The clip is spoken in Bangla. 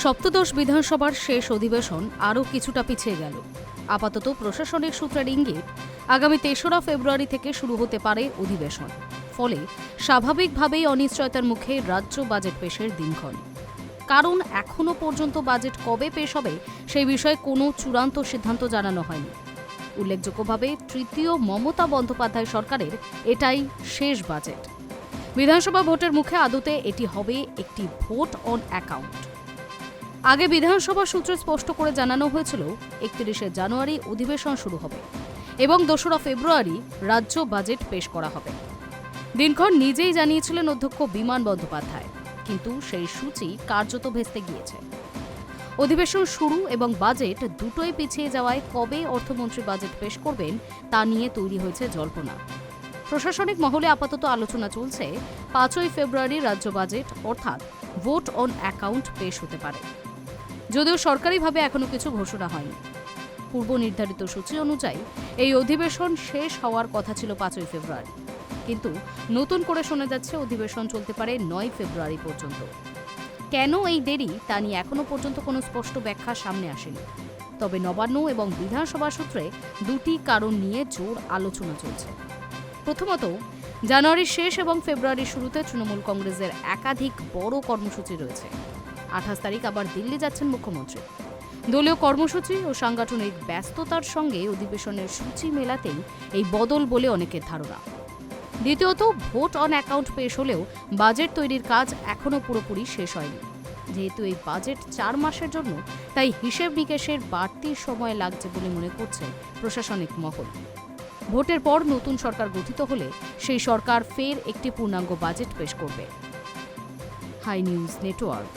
সপ্তদশ বিধানসভার শেষ অধিবেশন আরও কিছুটা পিছিয়ে গেল। আপাতত প্রশাসনিক সূত্রের ইঙ্গিত, আগামী ৩রা ফেব্রুয়ারি থেকে শুরু হতে পারে অধিবেশন। ফলে স্বাভাবিকভাবেই অনিশ্চয়তার মুখে রাজ্য বাজেট পেশের দিনক্ষণ। কারণ এখনও পর্যন্ত বাজেট কবে পেশ হবে সেই বিষয়ে কোনো চূড়ান্ত সিদ্ধান্ত জানানো হয়নি। উল্লেখযোগ্যভাবে তৃতীয় মমতা বন্দ্যোপাধ্যায় সরকারের এটাই শেষ বাজেট। বিধানসভা ভোটের মুখে আদতে এটি হবে একটি ভোট অন অ্যাকাউন্ট। আগে বিধানসভা সূত্রে স্পষ্ট করে জানানো হয়েছিল ৩১শে জানুয়ারি অধিবেশন শুরু হবে এবং ২রা ফেব্রুয়ারি রাজ্য বাজেট পেশ করা হবে। দিনক্ষণ নিজেই জানিয়েছিলেন অধ্যক্ষ বিমান বন্দ্যোপাধ্যায়, কিন্তু সেই সূচি কার্যত ভেস্তে গিয়েছে। অধিবেশন শুরু এবং বাজেট দুটোই পিছিয়ে যাওয়ায় কবে অর্থমন্ত্রী বাজেট পেশ করবেন তা নিয়ে তৈরি হয়েছে জল্পনা। প্রশাসনিক মহলে আপাতত আলোচনা চলছে ৫ই ফেব্রুয়ারি রাজ্য বাজেট অর্থাৎ ভোট অন অ্যাকাউন্ট পেশ হতে পারে। যদিও সরকারিভাবে এখনো কিছু ঘোষণা হয়নি। পূর্ব নির্ধারিত সূচি অনুযায়ী এই অধিবেশন শেষ হওয়ার কথা ছিল ৫ই ফেব্রুয়ারি, কিন্তু নতুন করে শোনা যাচ্ছে অধিবেশন চলতে পারে ৯ ফেব্রুয়ারি পর্যন্ত। কেন এই দেরি তা নিয়ে এখনো পর্যন্ত কোনো স্পষ্ট ব্যাখ্যা সামনে আসেনি। তবে নবান্ন এবং বিধানসভা সূত্রে দুটি কারণ নিয়ে জোর আলোচনা চলছে। প্রথমত, জানুয়ারির শেষ এবং ফেব্রুয়ারির শুরুতে তৃণমূল কংগ্রেসের একাধিক বড় কর্মসূচি রয়েছে। ২৮ তারিখ আবার দিল্লি যাচ্ছেন মুখ্যমন্ত্রী। দলীয় কর্মসূচি ও সাংগঠনিক ব্যস্ততার সঙ্গে অধিবেশনের সূচি মেলাতেই এই বদল বলে অনেকের ধারণা। দ্বিতীয়ত, ভোট অন অ্যাকাউন্ট পেশ হলেও বাজেট তৈরির কাজ এখনও পুরোপুরি শেষ হয়নি। যেহেতু এই বাজেট ৪ মাসের জন্য, তাই হিসেব নিকেশের বাড়তি সময় লাগছে বলে মনে করছে প্রশাসনিক মহল। ভোটের পর নতুন সরকার গঠিত হলে সেই সরকার ফের একটি পূর্ণাঙ্গ বাজেট পেশ করবে। Hi news network.